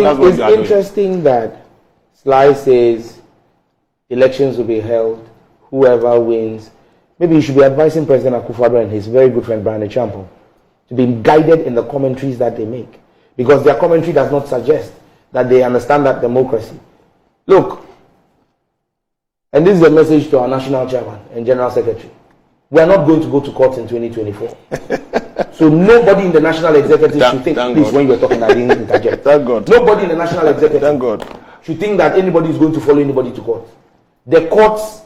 interesting that Sly says elections will be held, whoever wins. Maybe you should be advising President Akufo-Addo and his very good friend Brian Echampo to be guided in the commentaries that they make, because their commentary does not suggest that they understand that democracy. Look, and this is a message to our national chairman and general secretary. We are not going to go to court in 2024. So nobody in the national executive should think, please, God. When you're talking, I didn't interject. Thank God. Nobody in the national executive Thank God. should think that anybody is going to follow anybody to court. The courts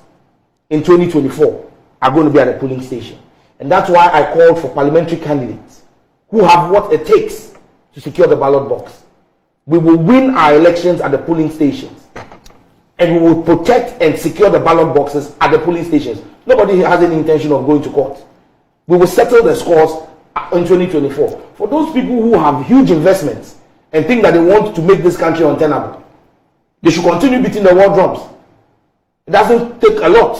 in 2024 are going to be at a polling station. And that's why I called for parliamentary candidates who have what it takes to secure the ballot box. We will win our elections at the polling stations. And we will protect and secure the ballot boxes at the polling stations. Nobody has any intention of going to court. We will settle the scores in 2024. For those people who have huge investments and think that they want to make this country untenable, they should continue beating the war drums. It doesn't take a lot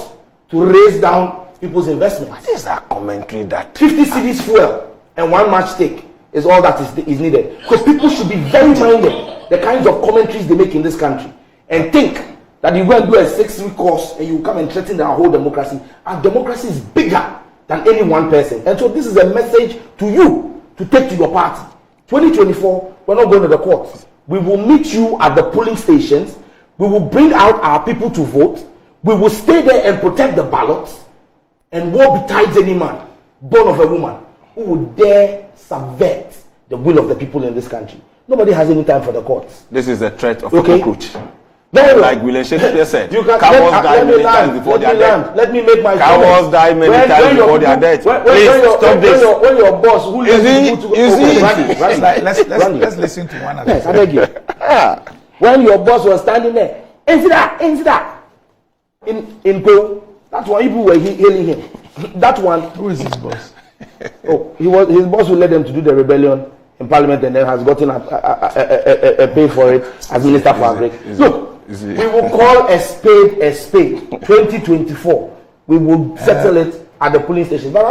to raise down people's investments. What is that commentary that 50 cedis fuel and 1 matchstick is all that is needed? Because people should be very minded the kinds of commentaries they make in this country and think that you go and do a 6-week course and you come and threaten our whole democracy. Our democracy is bigger than any one person. And so this is a message to you to take to your party. 2024, we're not going to the courts. We will meet you at the polling stations. We will bring out our people to vote. We will stay there and protect the ballots. And woe betides any man, born of a woman, who would dare subvert the will of the people in this country. Nobody has any time for the courts. This is a threat of a cockroach. Very like William Shakespeare said, cowards die many times before they are dead. Let me make my cowards die many times before they are dead. Please stop this. When your boss, who let's listen to one of them. Yes, I beg you. When your boss was standing there, in Go, that's why people were hailing him. That one. Who is his boss? His boss who led them to do the rebellion in Parliament and then has gotten a pay for it as Minister for Agri. Look. We will call a spade a spade. 2024, we will settle it at the police station. But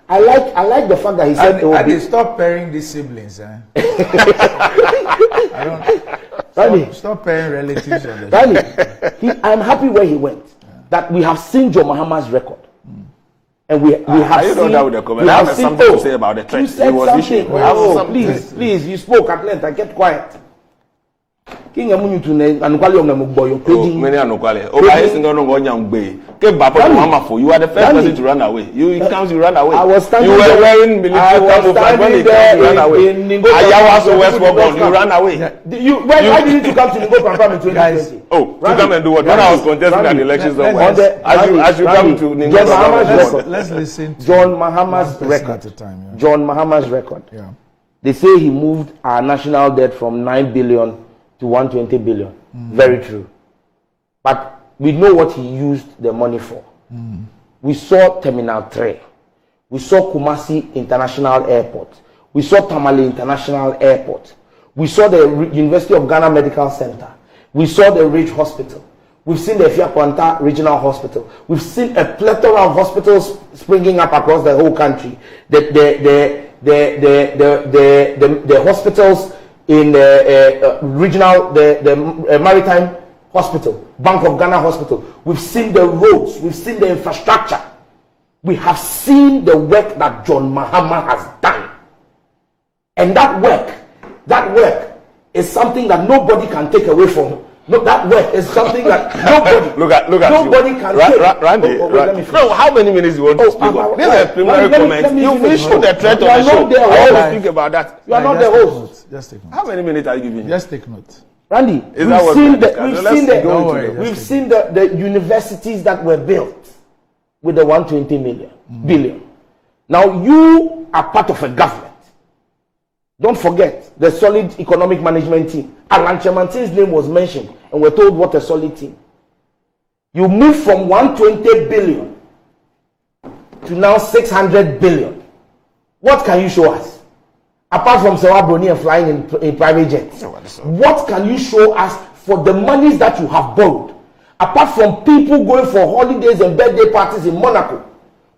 I like the fact that he said they stop pairing these siblings. Stop pairing relatives. I'm happy where he went. That we have seen John Mahama's record, and we have seen. Know that with the comment. I have something to say about the threat. You said something. Please, you spoke at length. I kept quiet. King Amunyu to Anukwali Omnamuboyo. Many Anukwali. You are the first person to run away. You run away. I was standing you were wearing military camouflage when you ran away. Ayawaso Westport, you ran away. Why didn't you come to Ningo Pampam in 2020? To come and do what? When I was contesting at the elections, as you come to Ningo Pampam. Let's listen to John Mahama's record. John Mahama's record. They say he moved our national debt from 9 billion to 120 billion. Very true. But we know what he used the money for. We saw Terminal 3. We saw Kumasi International Airport. We saw Tamale International Airport. We saw the University of Ghana Medical Center. We saw the Ridge Hospital. We've seen the Fiakwanta Regional Hospital. We've seen a plethora of hospitals springing up across the whole country. The hospitals in the regional, the Maritime Hospital, Bank of Ghana Hospital. We've seen the roads. We've seen the infrastructure. We have seen the work that John Mahama has done. And that work is something that nobody can take away from him. No, that work is something that nobody can take. Randy, no, how many minutes do you want to speak of? This is a preliminary comment. You issued the threat on the show. I want to speak about that. You are not the host. Just take note. How many minutes are you giving? Just take note. Randy, we've seen the universities that were built with the 120 billion. Now you are part of a government. Don't forget the solid economic management team. Alan Chamantin's name was mentioned, and we're told what a solid team. You move from 120 billion to now 600 billion. What can you show us? Apart from Sewa Broni and flying in private jets. What can you show us for the monies that you have borrowed? Apart from people going for holidays and birthday parties in Monaco.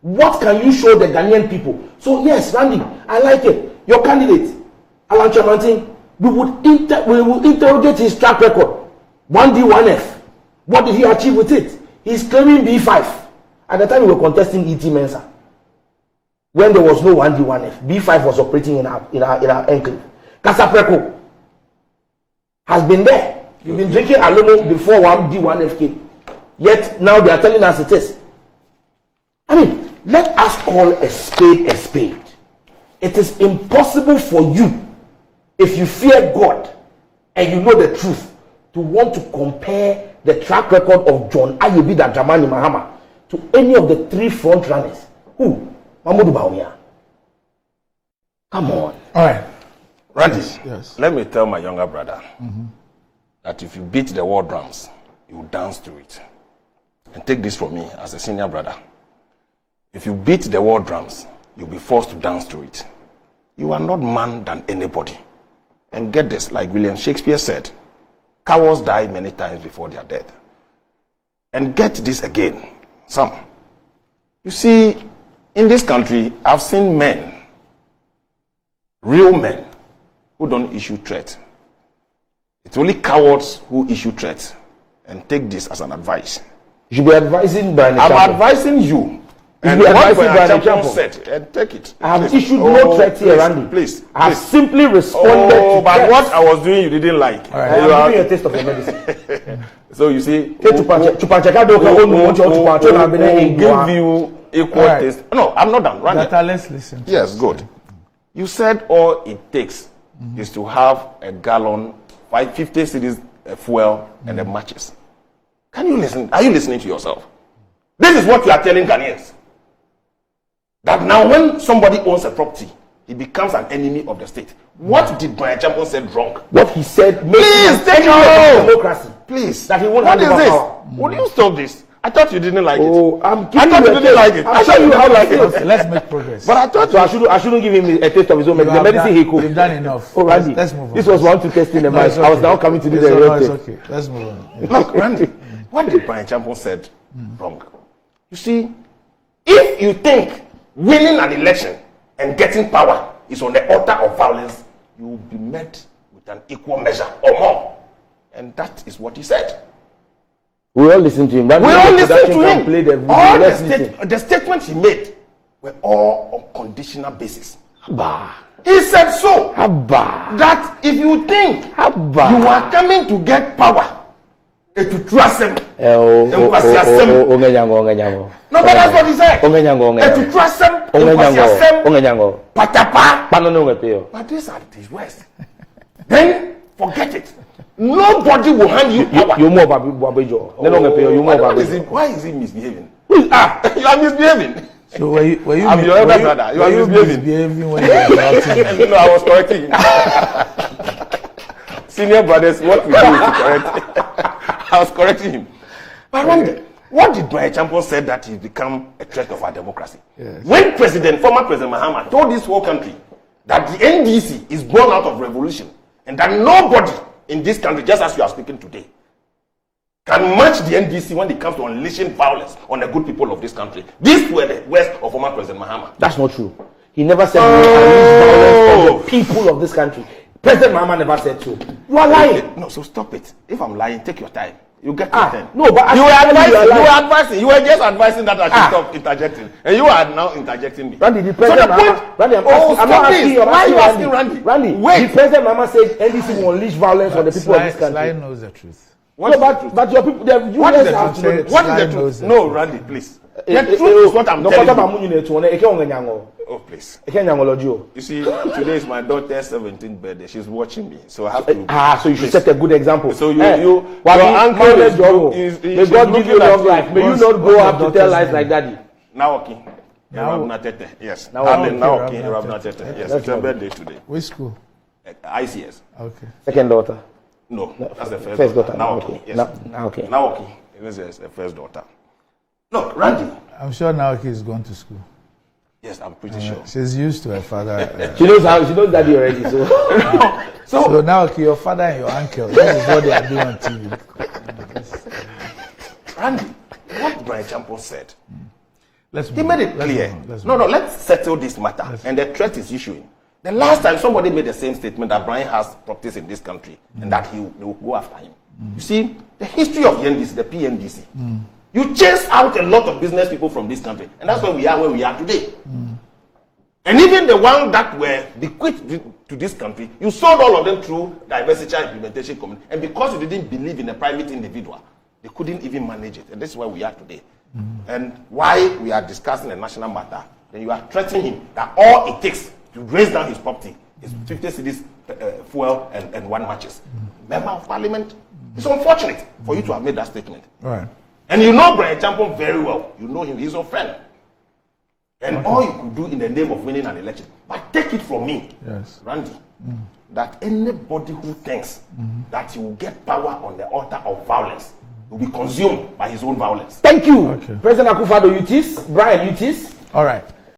What can you show the Ghanaian people? So yes, Randy, I like it. Your candidate, Alan Chamantin, we will interrogate his track record. 1D, 1F. What did he achieve with it? He's claiming B5. At the time we were contesting ET Mensa, when there was no 1D, 1F, B5 was operating in our enclave. Kasapreko has been there. You've been drinking Alomo before 1D, 1F came. Yet now they are telling us it is. I mean, let us call a spade a spade. It is impossible for you, if you fear God and you know the truth, to want to compare the track record of John Ayebi Dramani Mahama to any of the three front runners. Who? Mahmoud Bawumia. Come on. All right. Randy, Yes. let me tell my younger brother that if you beat the war drums, you will dance to it. And take this from me as a senior brother. If you beat the war drums, you'll be forced to dance to it. You are not man than anybody. And get this, like William Shakespeare said, cowards die many times before they are dead. And get this again, Sam. You see, in this country, I've seen men, real men, who don't issue threats. It's only cowards who issue threats. And take this as an advice. You should be advising Brian. I'm advising you. And what Brian Champon said, and take it. I have issued no threats here, Randy. Please. I have simply responded to but threats. what I was doing, you didn't like. I am giving you a taste of your medicine. So you see, We'll give you equal taste. No, I'm not done. Randy. Data, let's listen. Yes, good. You said all it takes is to have a gallon, 50 cedis fuel and the matches. Can you listen? Are you listening to yourself? This is what you are telling Ghanaians. That now when somebody owns a property, he becomes an enemy of the state. What did Brian Champon said wrong? What he said makes Please, take it democracy. Please. That he won't What have is this? power. Would you stop this? I thought you didn't like it. I'm I giving thought you you a didn't like it. taste. I thought you didn't like Okay, it. let's make progress. But I thought So I shouldn't give him a taste of his own medicine. The have medicine he done, could. you've done enough. Oh, Randy, Let's move on. this was 1 to test in the No, mind. it's I was okay. now coming to do It's the all real right, thing. it's okay. Let's move on. Look, Randy, what did Brian Champon said wrong? You see, if you think winning an election and getting power is on the altar of violence, you will be met with an equal measure or more. And that is what he said. We all listen to him. Randy, We all listen to can him. play the video. All Let's listen. the statements he made were all on conditional basis. Bah. He said so. Abba. That if you think Abba. you are coming to get power, to trust him. No, No, but that's what he said. To trust him. Patapa. But these are his words. Then forget it. Nobody will hand you power. You more Babejo. Why is he misbehaving? You are misbehaving. So were you I'm your elder brother. You are misbehaving when you were interrupting? No, I was correcting him. Senior brothers, what we do is to correct. I was correcting him. But Randy, what did Brian Champon say that he's become a threat of our democracy? Yes. When former President Mahama told this whole country that the NDC is born out of revolution and that nobody in this country, just as you are speaking today, can match the NDC when it comes to unleashing violence on the good people of this country. These were the words of former President Mahama. That's not true. He never said we will unleash violence on the people of this country. President Mahama never said so. You are lying. No, so stop it. If I'm lying, take your time. You get your time. No, but You were lying. advising. You were just advising that I should stop interjecting, and you are now interjecting me. Randy, the So President the Mahama, point. Randy, I'm not asking you. Why are you asking Randy? Randy, Wait. the President Mahama said NDC will unleash violence on the people of this Sly country. knows the truth. What No, is the truth? but your people, the What is the US have truth? to know the What is Sly the knows truth? the No, truth. Randy, please. The truth is what I'm telling you. Oh, please. You see, today is my daughter's 17th birthday. She's watching me, so I have to. So you should set a good example. So your uncle is may God give you long life. May you not grow up to tell lies like daddy. Naoki. Now- Yes. Naoki, Naoki. Rabnatete. Yes. It's her birthday today. Which school? ICS. Okay. Second daughter. No, that's the First daughter. Naoki. Okay. Yes. Okay. Naoki. This is the first daughter. Look, Randy. I'm sure Naoki is going to school. Yes, I'm pretty sure. She's used to her father. She knows daddy already. So So Naoki, your father and your uncle, this is what they are doing on TV. Randy, what Brian Champon said, Let's he move made on. it Let's clear. move on. Let's No, move let's settle this matter. And the threat is issuing. The last time somebody made the same statement that Brian has properties in this country and that they will go after him. You see, the history of the NDC, the PNDC, you chase out a lot of business people from this country, and that's where we are today. And even the ones that were bequeathed to this country, you sold all of them through diversity implementation committee. And because you didn't believe in a private individual, they couldn't even manage it. And this is where we are today. And why we are discussing a national matter, then you are threatening him that all it takes to raise down his property is 50 cedis fuel and 1 matches. Member of Parliament, it's unfortunate for you to have made that statement. Right. And you know Brian Champon very well. You know him, he's your friend. And all you could do in the name of winning an election. But take it from me, Randy, that anybody who thinks that he will get power on the altar of violence will be consumed by his own violence. Thank you. President Akufo-Addo, Brian, All right.